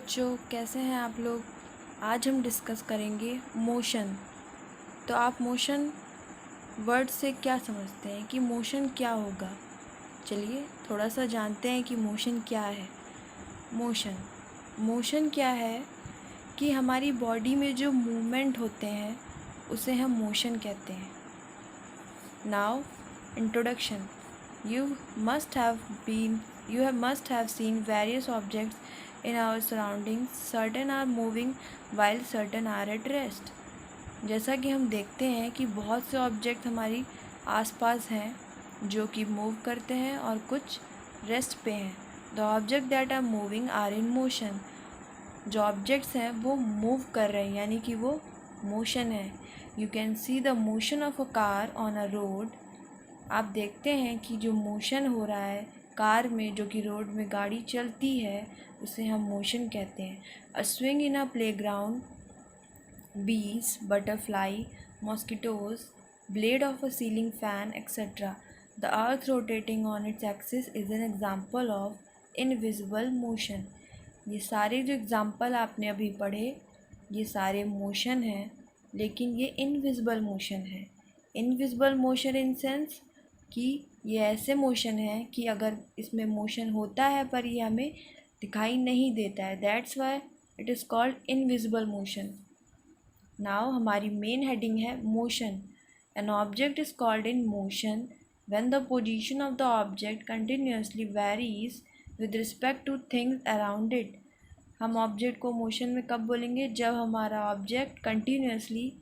बच्चों, कैसे हैं आप लोग। आज हम डिस्कस करेंगे मोशन। तो आप मोशन वर्ड से क्या समझते हैं कि मोशन क्या होगा। चलिए थोड़ा सा जानते हैं कि मोशन क्या है। मोशन मोशन क्या है कि हमारी बॉडी में जो मूवमेंट होते हैं उसे हम मोशन कहते हैं। Now introduction. You must have seen various objects in our surroundings. Certain are moving while certain are at rest. जैसा कि हम देखते हैं कि बहुत से ऑब्जेक्ट हमारी आसपास हैं जो कि मूव करते हैं और कुछ रेस्ट पे हैं। The object that are moving are in motion. जो ऑब्जेक्ट्स हैं वो मूव कर रहे हैं यानी कि वो मोशन है। You can see the motion of a car on a road. आप देखते हैं कि जो मोशन हो रहा है कार में, जो कि रोड में गाड़ी चलती है, उसे हम मोशन कहते हैं। A swing in a playground, bees, butterfly, mosquitoes, blade of a ceiling fan etcetera. The earth rotating on its axis is an example of invisible motion. ये सारे जो एग्जाम्पल आपने अभी पढ़े ये सारे मोशन हैं, लेकिन ये इनविजिबल मोशन है। इनविजिबल मोशन इन सेंस कि ये ऐसे मोशन है कि अगर इसमें मोशन होता है पर ये हमें दिखाई नहीं देता है। That's why it is called invisible motion. Now हमारी मेन हेडिंग है motion. An object is called in motion when the position of the object continuously varies with respect to things around it. हम object को motion में कब बोलेंगे? जब हमारा object continuously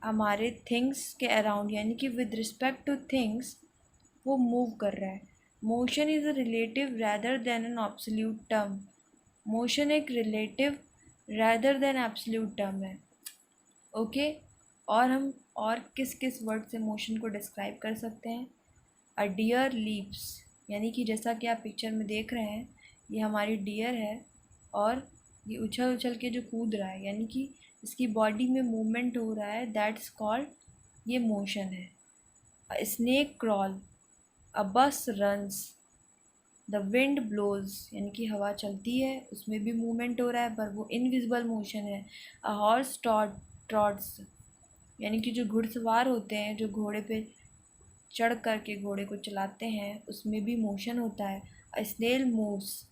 हमारे थिंग्स के अराउंड यानी कि विद रिस्पेक्ट टू थिंग्स वो मूव कर रहा है। Motion is a relative rather than an absolute term. Motion एक relative rather then absolute term है। ओके और हम और किस किस वर्ड से मोशन को डिस्क्राइब कर सकते हैं? अ डियर लीप्स, यानी कि जैसा कि आप पिक्चर में देख रहे हैं ये हमारी डियर है और ये उछल उछल के जो कूद रहा है यानी कि इसकी बॉडी में मूवमेंट हो रहा है, दैट्स कॉल्ड ये मोशन है। अ स्नेक क्रॉल, अ बस रन्स, द विंड ब्लोज, यानी कि हवा चलती है उसमें भी मूवमेंट हो रहा है पर वो इनविजिबल मोशन है। अ हॉर्स ट्रॉट्स, यानी कि जो घुड़सवार होते हैं जो घोड़े पे चढ़ कर के घोड़े को चलाते हैं उसमें भी मोशन होता है। A snail moves.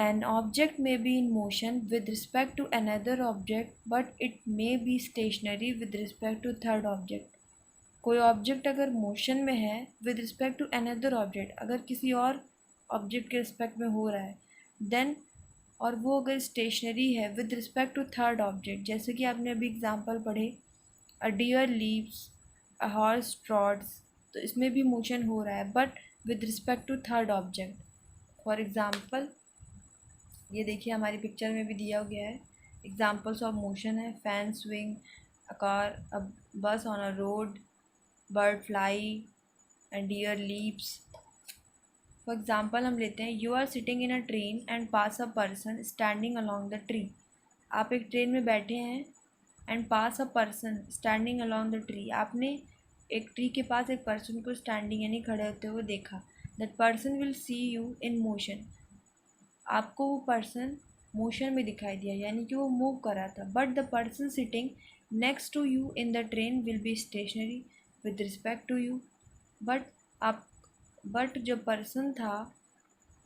An object may be in motion with respect to another object but it may be stationary with respect to third object. कोई ऑब्जेक्ट अगर मोशन में है with respect to another object, अगर किसी और object के respect में हो रहा है देन, और वो अगर स्टेशनरी है with respect to third object, जैसे कि आपने अभी एग्जांपल पढ़े a deer leaves, a horse trots, तो इसमें भी मोशन हो रहा है but with respect to third object. For example ये देखिए हमारी पिक्चर में भी दिया गया है। एग्जाम्पल्स ऑफ मोशन है fan swing, a car, a bus on a road, bird fly and deer leaps. For example हम लेते हैं you are sitting in a train and pass a person standing along the tree. आप एक train में बैठे हैं and pass a person standing along the tree, आपने एक ट्री के पास एक पर्सन को स्टैंडिंग यानी खड़े होते हुए देखा। That person will see you in motion. आपको वो पर्सन मोशन में दिखाई दिया यानी कि वो मूव कर रहा था, but the person sitting next to you in the train will be stationary with respect to you. But आप बट जो पर्सन था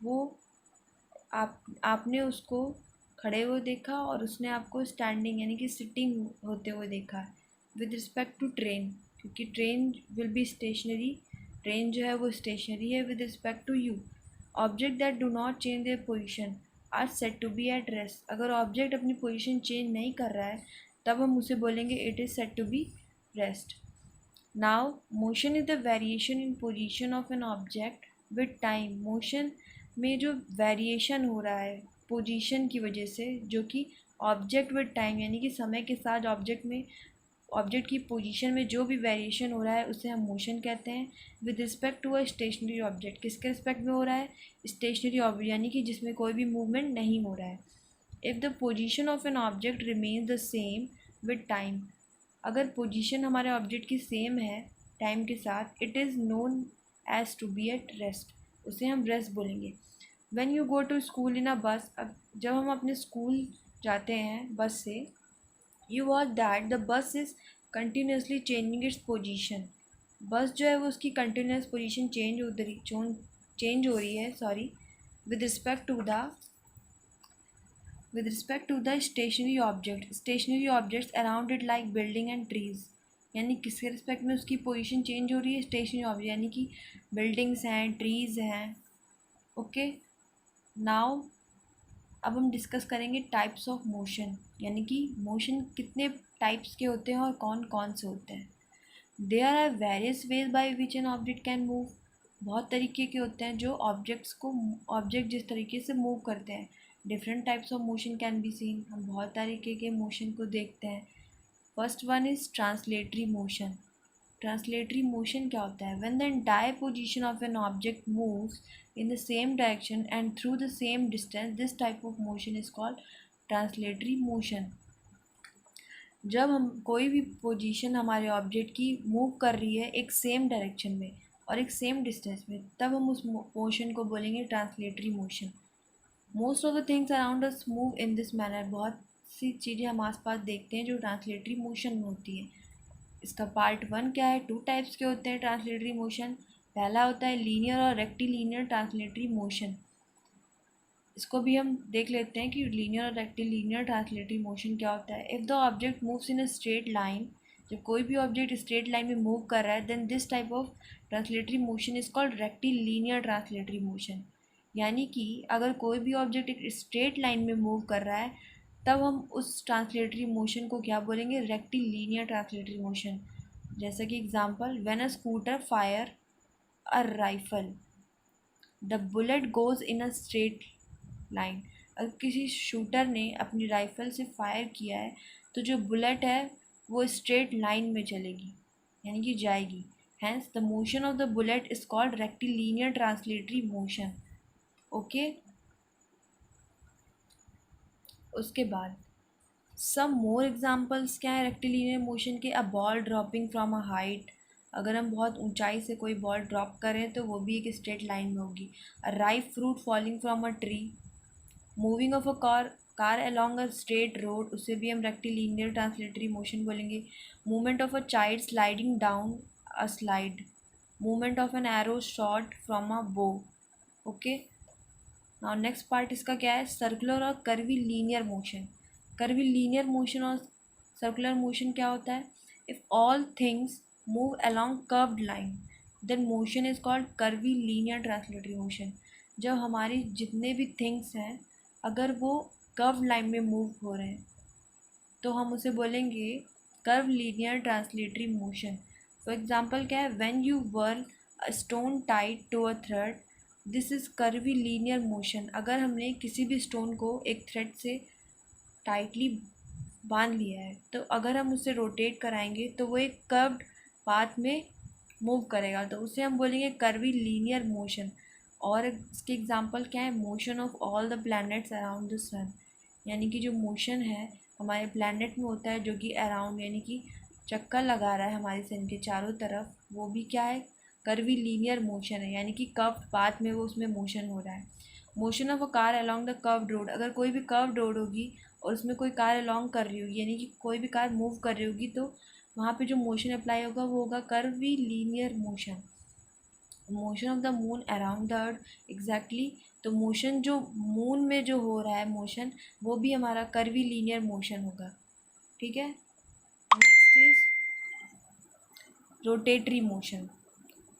वो आपने उसको खड़े हुए देखा और उसने आपको स्टैंडिंग यानी कि सिटिंग होते हुए देखा विद रिस्पेक्ट टू ट्रेन, क्योंकि train will be stationary, train जो है वो स्टेशनरी है with respect to you. Object that do not change their position are said to be at rest. अगर ऑब्जेक्ट अपनी पोजिशन चेंज नहीं कर रहा है तब हम उसे बोलेंगे it is said to be rest. Now motion is the variation in position of an object with time. Motion में जो वेरिएशन हो रहा है पोजीशन की वजह से, जो कि ऑब्जेक्ट विद टाइम यानी कि समय के साथ ऑब्जेक्ट की पोजीशन में जो भी वेरिएशन हो रहा है उसे हम मोशन कहते हैं। With respect to a stationary object, किसके रिस्पेक्ट में हो रहा है? स्टेशनरी ऑब्जेक्ट यानी कि जिसमें कोई भी मूवमेंट नहीं हो रहा है। If the position of an object remains the same with time, अगर पोजीशन हमारे ऑब्जेक्ट की सेम है टाइम के साथ, it is known as to be at rest, उसे हम रेस्ट बोलेंगे। When you go to school in a bus, अब जब हम अपने स्कूल जाते हैं बस से, you watch that the bus is continuously changing its position. बस जो है वो उसकी कंटिन्यूस पोजीशन चेंज हो रही है, sorry, with respect to the stationary objects around it like building and trees. यानी किसके रिस्पेक्ट में उसकी पोजीशन चेंज हो रही है? स्टेशनरी ऑब्जेक्ट, यानी कि बिल्डिंग्स हैं, ट्रीज हैं। ओके, नाउ अब हम डिस्कस करेंगे टाइप्स ऑफ मोशन, यानी कि मोशन कितने टाइप्स के होते हैं और कौन कौन से होते हैं। There are various ways by which an object can move. बहुत तरीके के होते हैं जो ऑब्जेक्ट जिस तरीके से मूव करते हैं। Different types of motion can be seen, हम बहुत तरीके के मोशन को देखते हैं। First one is translatory motion. Translatory motion क्या होता है? When the entire position of an object moves in the same direction and through the same distance, this type of motion is called translatory motion। जब हम कोई भी position हमारे object की move कर रही है एक सेम डायरेक्शन में और एक सेम डिस्टेंस में, तब हम उस मोशन को बोलेंगे translatory motion. Most of the things around us move in this manner. बहुत सी चीज़ें हम आसपास देखते हैं जो ट्रांसलेटरी मोशन में होती है। इसका पार्ट वन क्या है? टू टाइप्स के होते हैं ट्रांसलेटरी मोशन। पहला होता है लीनियर और रेक्टिलीनियर ट्रांसलेटरी मोशन। इसको भी हम देख लेते हैं कि लीनियर और रेक्टिलीनियर ट्रांसलेटरी मोशन क्या होता है। If the object moves in a straight line, जब कोई भी ऑब्जेक्ट स्ट्रेट लाइन में मूव कर रहा है, then this type of translatory motion is called rectilinear translatory motion. यानी कि अगर कोई भी ऑब्जेक्ट एक स्ट्रेट लाइन में मूव कर रहा है, तब हम उस ट्रांसलेटरी मोशन को क्या बोलेंगे? Rectilinear translatory motion. जैसे कि example, when a scooter fire a rifle, the bullet goes in a straight line. अगर किसी शूटर ने अपनी राइफल से फायर किया है तो जो बुलेट है वो स्ट्रेट लाइन में चलेगी, यानी कि जाएगी। Hence the motion of the bullet is called rectilinear translatory motion. Okay, उसके बाद सम मोर एग्जाम्पल्स क्या है रेक्टिलीनियर मोशन के? A ball dropping from a height. अगर हम बहुत ऊंचाई से कोई बॉल ड्रॉप करें तो वो भी एक स्ट्रेट लाइन में होगी। A ripe fruit falling from a tree. Moving of a car along a straight road, उसे भी हम रेक्टिलीनियर ट्रांसलेटरी मोशन बोलेंगे। Movement of a child sliding down a slide. Movement of an arrow shot from a bow. Okay, now next part इसका क्या है? Circular और curvilinear motion. Curvilinear motion और circular motion क्या होता है? If all things move along curved line, then motion is called curvilinear translatory motion. जब हमारी जितने भी थिंग्स हैं अगर वो कर्व लाइन में मूव हो रहे हैं तो हम उसे बोलेंगे curvilinear translatory motion. For example क्या है? When you whirl a stone tied to a thread, this is curvilinear motion. अगर हमने किसी भी स्टोन को एक थ्रेड से टाइटली बांध लिया है तो अगर हम उसे रोटेट कराएंगे तो वो एक कर्व्ड पाथ में मूव करेगा, तो उसे हम बोलेंगे कर्वी लीनियर मोशन। और इसके एग्जांपल क्या है? Motion of all the planets around the sun. यानी कि जो मोशन है हमारे प्लैनेट में होता है जो कि अराउंड, यानी कि चक्कर लगा रहा है हमारे सन के चारों तरफ, वो भी क्या है? कर्वी लीनियर मोशन है, यानी कि कर्व्ड पाथ में वो उसमें मोशन हो रहा है। Motion of a car along the curved road. अगर कोई भी कर्व्ड रोड होगी और उसमें कोई कार अलॉन्ग कर रही होगी, यानी कि कोई भी कार मूव कर रही होगी, तो वहाँ पे जो मोशन अप्लाई होगा वो होगा curvy linear motion. Motion of the moon around the earth, exactly, तो मोशन जो मून में जो हो रहा है मोशन, वो भी हमारा कर्वी लीनियर मोशन होगा। ठीक है, next is rotatory motion.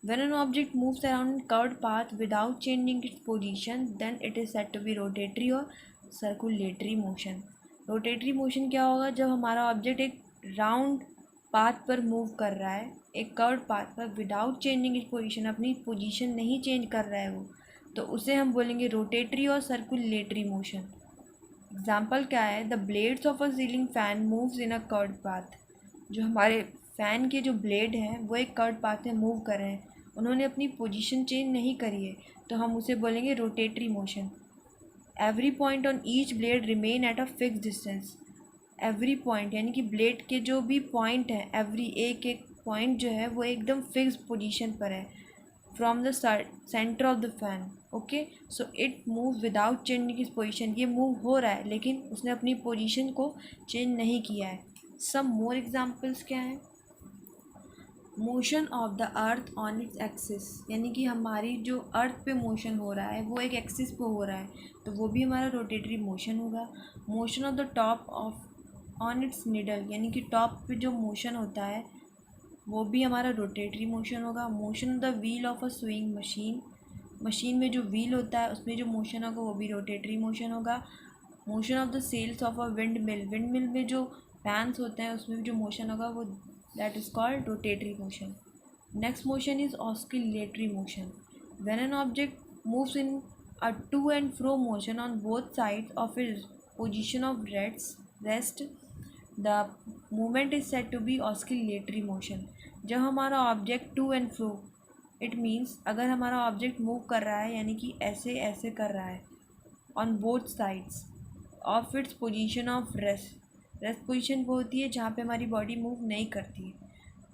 When an object moves around curved path without changing its position, then it is said to be rotatory or circulatory motion। Rotatory motion क्या होगा? जब हमारा ऑब्जेक्ट एक round path पर move कर रहा है, एक कर्व्ड पाथ पर, विदाउट चेंजिंग इट्स पोजीशन, अपनी पोजीशन नहीं चेंज कर रहा है वो, तो उसे हम बोलेंगे रोटेटरी और सर्कुलेटरी मोशन। एग्जाम्पल क्या है? The blades of a ceiling fan moves in a curved path. जो हमारे फ़ैन के जो ब्लेड हैं वो एक कर्व्ड पाथ में मूव कर रहे हैं, उन्होंने अपनी पोजीशन चेंज नहीं करी है, तो हम उसे बोलेंगे rotatory motion. Every point on each blade remain at a fix distance. Every point यानी कि ब्लेड के जो भी पॉइंट हैं, एवरी एक एक पॉइंट जो है वो एकदम फिक्स पोजीशन पर है, from the centre of the fan. Okay, so it move without changing is position. ये मूव हो रहा है लेकिन उसने अपनी पोजिशन को चेंज नहीं किया है। सम मोर एग्जाम्पल्स क्या हैं? Motion of the earth on its axis, यानी कि हमारी जो अर्थ पे मोशन हो रहा है वो एक एक्सिस पे हो रहा है, तो वो भी हमारा रोटेटरी मोशन होगा। Motion of the top of on it's needle, यानी कि टॉप पे जो मोशन होता है वो भी हमारा रोटेटरी मोशन होगा। Motion of the wheel of a swing machine, machine में जो व्हील होता है उसमें जो मोशन होगा वो भी रोटेटरी मोशन होगा। Motion of the sails of a wind mill, wind mill में जो फैंस होते हैं उसमें भी जो मोशन होगा वो that is called rotatory motion. Next motion is oscillatory motion. When an object moves in a to and fro motion on both sides of its position of rest, the movement is said to be oscillatory motion. जब हमारा object to and fro, it means अगर हमारा object move कर रहा है यानी कि ऐसे ऐसे कर रहा है on both sides of its position of rest, rest position वो होती है जहाँ पे हमारी बॉडी मूव नहीं करती है,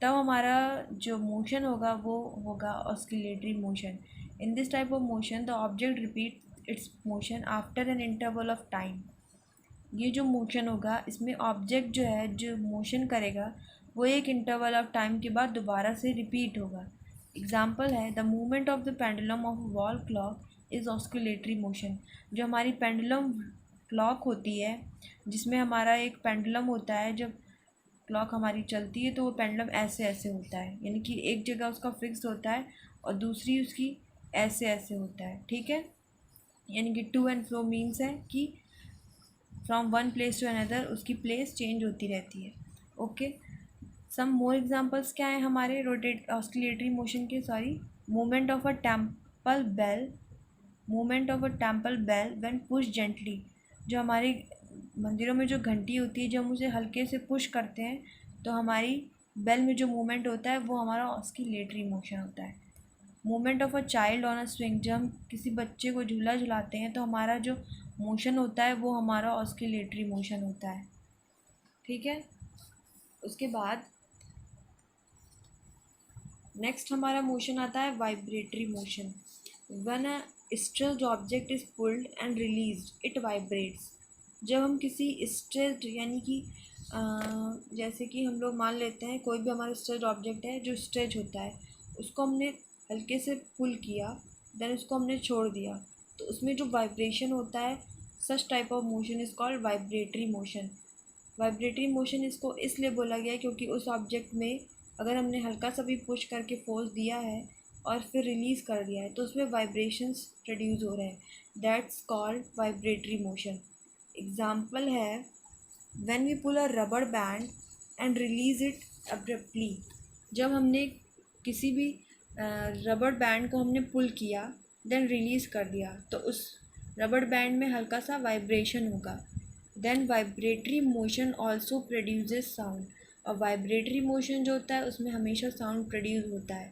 तब हमारा जो मोशन होगा वो होगा oscillatory motion. In this type of motion the object repeat it's motion after an interval of time. ये जो मोशन होगा इसमें ऑब्जेक्ट जो है जो मोशन करेगा वो एक इंटरवल ऑफ टाइम के बाद दोबारा से रिपीट होगा। एग्जाम्पल है the movement of the pendulum of wall clock is oscillatory motion. जो हमारी पेंडुलम क्लॉक होती है जिसमें हमारा एक पेंडुलम होता है, जब क्लॉक हमारी चलती है तो वो पेंडुलम ऐसे ऐसे होता है, यानी कि एक जगह उसका फिक्स होता है और दूसरी उसकी ऐसे ऐसे होता है। ठीक है, यानी कि टू एंड फ्रो मीन्स है कि from one place to another उसकी प्लेस चेंज होती रहती है। ओके, सम मोर एग्जांपल्स क्या है हमारे रोटेट ऑस्किलेटरी मोशन के? Sorry, movement of a temple bell, movement of a temple bell when push gently. जो हमारे मंदिरों में जो घंटी होती है जब हम उसे हल्के से पुश करते हैं तो हमारी बेल में जो मूवमेंट होता है वो हमारा ऑस्किलेटरी मोशन होता है। Movement of a child on a swing, जब हम किसी बच्चे को झूला झुलाते हैं तो हमारा जो मोशन होता है वो हमारा ऑस्किलेटरी मोशन होता है। ठीक है, उसके बाद नेक्स्ट हमारा मोशन आता है vibratory motion. When a stressed object is pulled and released it vibrates. जब हम किसी स्ट्रेस्ड यानी कि जैसे कि हम लोग मान लेते हैं कोई भी हमारा स्ट्रेस्ड ऑब्जेक्ट है जो स्ट्रेच होता है, उसको हमने हल्के से पुल किया देन उसको हमने छोड़ दिया तो उसमें जो वाइब्रेशन होता है, such type of motion is called vibratory motion. Vibratory motion इसको इसलिए बोला गया क्योंकि उस ऑब्जेक्ट में अगर हमने हल्का सा भी पुश करके फोर्स दिया है और फिर रिलीज़ कर दिया है तो उसमें वाइब्रेशंस प्रोड्यूस हो रहे हैं, that's called vibratory motion. Example है when we pull a rubber band and release it abruptly. जब हमने किसी भी रबर बैंड को हमने पुल किया देन रिलीज़ कर दिया तो उस रबर बैंड में हल्का सा वाइब्रेशन होगा। Then vibratory motion also produces sound, और वाइब्रेटरी मोशन जो होता है उसमें हमेशा साउंड प्रोड्यूस होता है।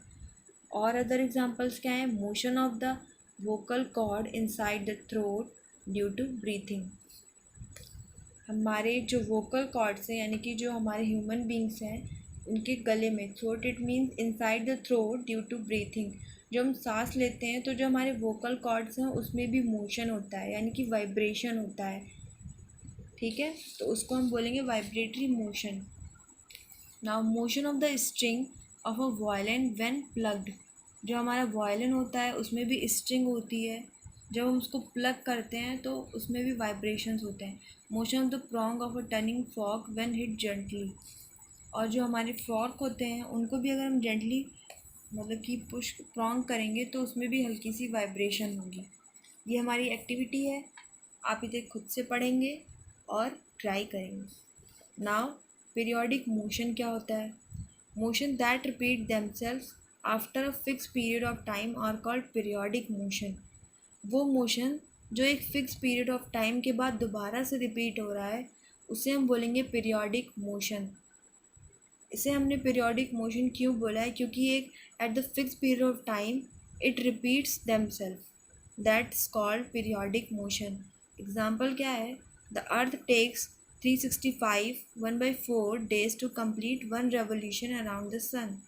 और अदर एग्जांपल्स क्या हैं? Motion of the vocal cord inside the throat due to breathing. हमारे जो वोकल कॉर्ड्स हैं यानी कि जो हमारे ह्यूमन बींग्स हैं उनके गले में, throat it means inside the throat due to breathing. जब हम सांस लेते हैं तो जो हमारे वोकल कॉर्ड्स हैं उसमें भी मोशन होता है यानी कि वाइब्रेशन होता है। ठीक है, तो उसको हम बोलेंगे vibratory motion. Now motion of the string of a violin when plucked. जो हमारा वायलिन होता है उसमें भी स्ट्रिंग होती है, जब हम उसको प्लग करते हैं तो उसमें भी वाइब्रेशंस होते हैं। Motion of the prong of a turning fork when hit gently. और जो हमारे फॉर्क होते हैं उनको भी अगर हम जेंटली मतलब कि पुश प्रॉन्ग करेंगे तो उसमें भी हल्की सी वाइब्रेशन होगी। ये हमारी एक्टिविटी है, आप इसे खुद से पढ़ेंगे और ट्राई करेंगे। नाउ पीरियोडिक मोशन क्या होता है? Motion that repeat themselves after a fix period of time are called periodic motion. वो मोशन जो एक फिक्स पीरियड ऑफ टाइम के बाद दोबारा से रिपीट हो रहा है उसे हम बोलेंगे पीरियोडिक मोशन। इसे हमने पीरियोडिक मोशन क्यों बोला है? क्योंकि एक at the fix period of time it repeats themselves, that's called periodic motion. Example क्या है? The earth takes 365 1/4 days to complete one revolution around the sun.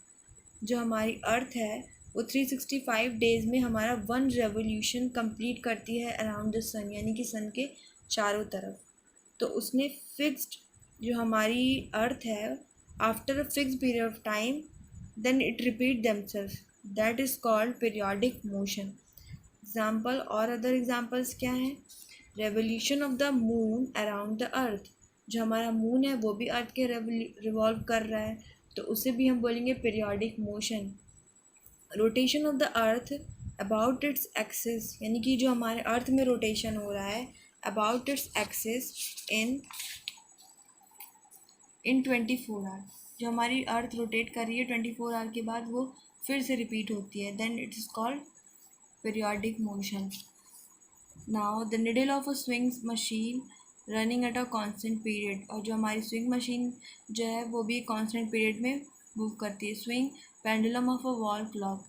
जो हमारी अर्थ है वो 365 डेज़ में हमारा 1 रेवोल्यूशन कंप्लीट करती है अराउंड द सन, यानी कि सन के चारों तरफ। तो उसने फिक्स्ड जो हमारी अर्थ है, after a fix period of time then it repeat themself, that is called periodic motion. Example और अदर एग्जाम्पल्स क्या हैं? Revolution of the moon around the earth, जो हमारा मून है वो भी अर्थ के रिवॉल्व कर रहा है, तो उसे भी हम बोलेंगे periodic motion. Rotation of the earth about its axis, यानी कि जो हमारे अर्थ में रोटेशन हो रहा है about its axis in 24 hour, जो हमारी अर्थ रोटेट कर रही है 24 आवर के बाद वो फिर से रिपीट होती है, then it is called periodic motion. Now the needle of a swing machine running at a constant period, और जो हमारी स्विंग मशीन जो है वो भी कांस्टेंट पीरियड में मूव करती है। Swing pendulum of a wall clock,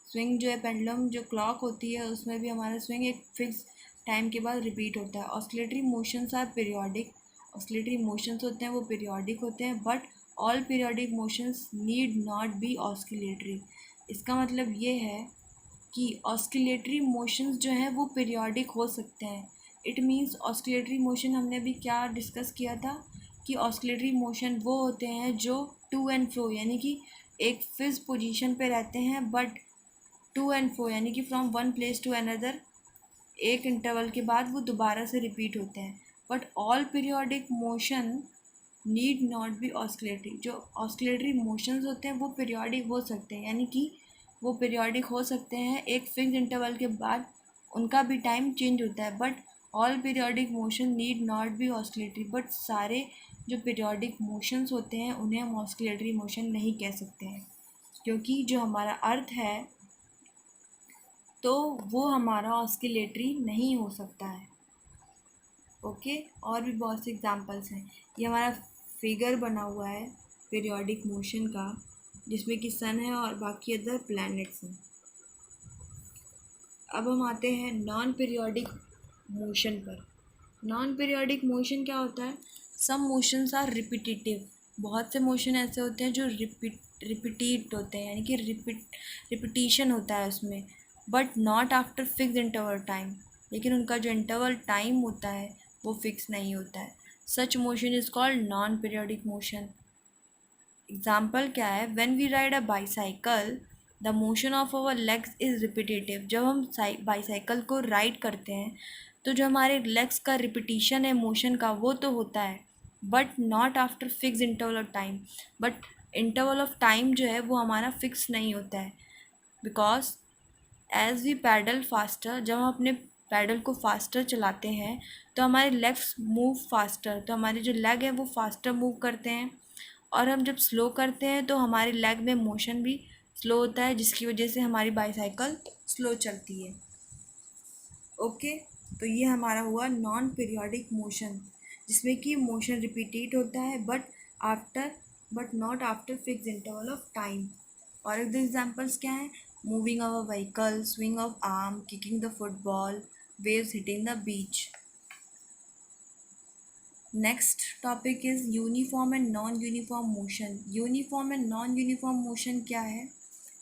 swing जो है पेंडुलम जो क्लॉक होती है उसमें भी हमारा स्विंग एक फिक्स टाइम के बाद रिपीट होता है। Oscillatory motions are periodic, oscillatory motions होते हैं वो पीरियोडिक होते हैं, but all periodic motions need not be oscillatory. इसका मतलब ये है कि ऑस्किलेटरी मोशंस जो हैं वो पीरियोडिक हो सकते हैं। इट मीन्स ऑस्किलेटरी मोशन हमने अभी क्या डिस्कस किया था कि ऑस्किलेटरी मोशन वो होते हैं जो टू एंड फ्रो, यानी कि एक फिक्स पोजीशन पे रहते हैं, बट टू एंड फ्रो यानी कि from one place to another एक इंटरवल के बाद वो दोबारा से रिपीट होते हैं। But all periodic motion need not be oscillatory, जो ऑस्किलेटरी मोशंस होते हैं वो पीरियोडिक हो सकते हैं, यानी कि वो पीरियोडिक हो सकते हैं, एक फिक्स इंटरवल के बाद उनका भी टाइम चेंज होता है। But all periodic motion need not be oscillatory, but सारे जो पीरियोडिक मोशंस होते हैं उन्हें हम ऑस्किलेटरी मोशन नहीं कह सकते हैं, क्योंकि जो हमारा अर्थ है तो वो हमारा ऑस्किलेटरी नहीं हो सकता है। ओके, और भी बहुत से एग्जांपल्स हैं। ये हमारा फिगर बना हुआ है पीरियोडिक मोशन का, जिसमें कि सन है और बाकी अदर प्लैनेट्स हैं। अब हम आते हैं नॉन पीरियोडिक मोशन पर। नॉन पीरियोडिक मोशन क्या होता है? सम मोशंस आर रिपीटिटिव, बहुत से मोशन ऐसे होते हैं जो रिपीट होते हैं, यानी कि रिपीटिशन होता है उसमें, but not after fix interval time, लेकिन उनका जो इंटरवल टाइम होता है वो फिक्स नहीं होता है। Such motion is called non periodic motion. Example क्या है? When we ride a bicycle the motion of our legs is repetitive, जब हम बाईसाइकिल को राइड करते हैं तो जो हमारे लेग्स का रिपीटिशन है मोशन का वो तो होता है, but not after fix interval of time, but interval of time जो है वो हमारा फिक्स नहीं होता है। Because as we paddle faster, जब हम अपने पैडल को फास्टर चलाते हैं तो हमारे लेग्स मूव फास्टर, तो हमारे जो लेग है वो फास्टर मूव करते हैं, और हम जब स्लो करते हैं तो हमारे लेग में मोशन भी स्लो होता है, जिसकी वजह से हमारी बाईसाइकिल स्लो चलती है। ओके, तो ये हमारा हुआ नॉन पीरियोडिक मोशन, जिसमें कि मोशन रिपीटेड होता है but not after fix interval of time. और एक दो एग्जांपल्स क्या हैं? Moving of a vehicle, swing of arm, kicking the football, waves hitting the beach. Next topic is uniform and non uniform motion. Uniform and non uniform motion क्या है?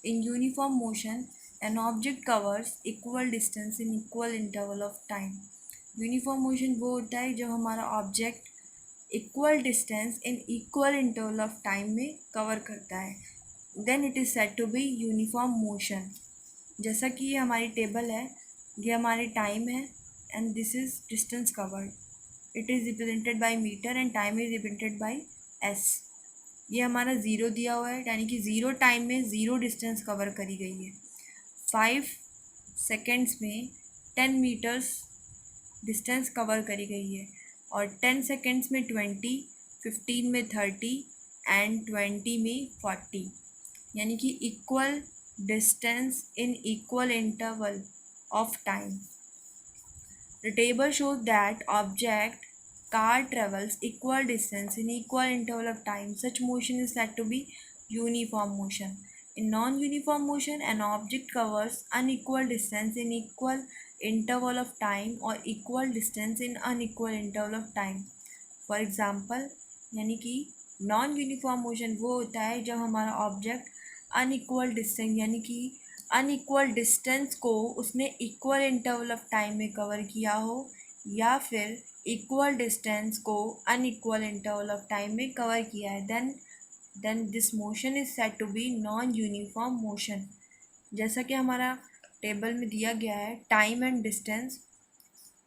In uniform motion an object covers equal distance in equal interval of time. Uniform motion वो होता है जब हमारा object equal distance in equal interval of time में cover करता है, then it is said to be uniform motion. जैसा कि ये हमारी टेबल है, ये हमारी टाइम है and this is distance covered. It is represented by meter and time is represented by S. ये हमारा ज़ीरो दिया हुआ है, यानी कि ज़ीरो टाइम में ज़ीरो डिस्टेंस कवर करी गई है। 5 सेकेंड्स में 10 मीटर्स डिस्टेंस कवर करी गई है, और 10 सेकेंड्स में 20, 15 में 30 एंड 20 में 40, यानी कि equal distance in equal interval of time. The table shows that object car travels equal distance in equal interval of time. Such motion is said to be uniform motion. In non-uniform motion, an object covers unequal distance in equal interval of time or equal distance in unequal interval of time. For example, यानी कि non uniform motion वो होता है जब हमारा object unequal distance यानी कि unequal distance को उसने इक्वल इंटरवल ऑफ टाइम में कवर किया हो, या फिर इक्वल डिस्टेंस को अनइक्वल इंटरवल ऑफ टाइम में कवर किया है, then this motion is said to be non uniform motion. जैसा कि हमारा टेबल में दिया गया है, time and distance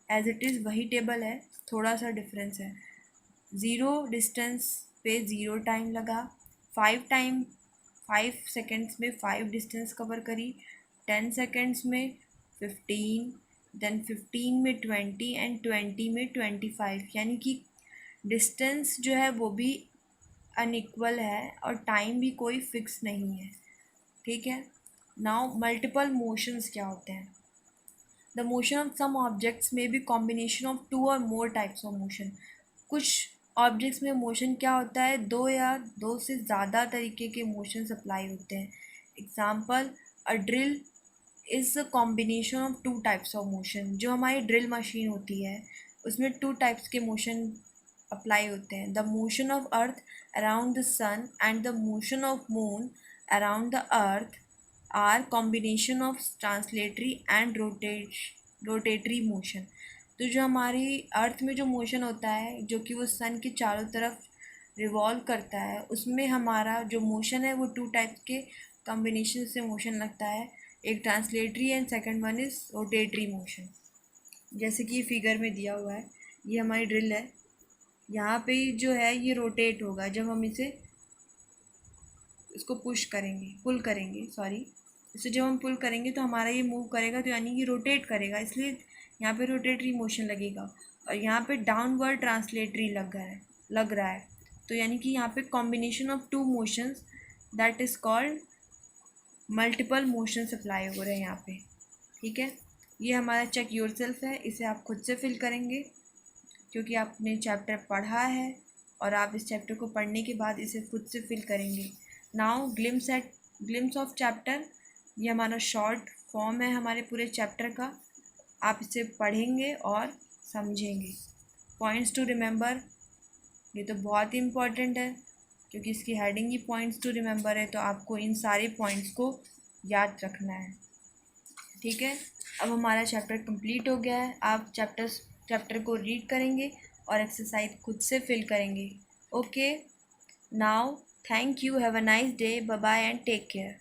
as it is वही टेबल है, थोड़ा सा डिफरेंस है। 0 डिस्टेंस पे 0 टाइम लगा, 5 सेकेंड्स में 5 डिस्टेंस कवर करी, 10 सेकेंड्स में 15, देन 15 में 20 एंड 20 में 25, यानी कि डिस्टेंस जो है वो भी अनइक्वल है और टाइम भी कोई फिक्स नहीं है। ठीक है। नाउ मल्टीपल मोशंस क्या होते हैं? The motion of some objects may be combination of 2 और मोर टाइप्स ऑफ मोशन। कुछ ऑब्जेक्ट्स में मोशन क्या होता है, 2 या 2 से ज़्यादा तरीके के मोशन अप्लाई होते हैं। Example, a drill is a combination of 2 types of motion. जो हमारी ड्रिल मशीन होती है उसमें 2 टाइप्स के मोशन अप्लाई होते हैं। The motion of earth around the sun and the motion of moon around the earth are combination of translatory and rotatory motion. तो जो हमारी अर्थ में जो मोशन होता है, जो कि वो सन के चारों तरफ रिवॉल्व करता है, उसमें हमारा जो मोशन है वो 2 टाइप्स के कॉम्बिनेशन से मोशन लगता है। एक translatory and second one is rotatory motion. जैसे कि ये फिगर में दिया हुआ है, ये हमारी ड्रिल है, यहाँ पे जो है ये रोटेट होगा जब हम इसको पुल करेंगे, सॉरी, इसे जब हम पुल करेंगे तो हमारा ये मूव करेगा, तो यानी कि रोटेट करेगा, इसलिए यहाँ पे रोटेटरी मोशन लगेगा। और यहाँ पे डाउनवर्ड ट्रांसलेटरी लग रहा है, तो यानी कि यहाँ पे combination of 2 motions, that is called multiple motion apply हो रहे हैं यहाँ पे। ठीक है। ये हमारा चेक योरसेल्फ है, इसे आप खुद से फिल करेंगे क्योंकि आपने चैप्टर पढ़ा है और आप इस चैप्टर को पढ़ने के बाद इसे खुद से फिल करेंगे। नाउ ग्लिम्स ऑफ चैप्टर, ये हमारा शॉर्ट फॉर्म है हमारे पूरे चैप्टर का। आप इसे पढ़ेंगे और समझेंगे। पॉइंट्स टू रिमेंबर, ये तो बहुत ही इम्पॉर्टेंट है क्योंकि इसकी हेडिंग ही पॉइंट्स टू रिमेंबर है, तो आपको इन सारे पॉइंट्स को याद रखना है। ठीक है। अब हमारा चैप्टर कंप्लीट हो गया है। आप चैप्टर को रीड करेंगे और एक्सरसाइज खुद से फिल करेंगे। Okay, now thank you, have a nice day, bye bye and take care.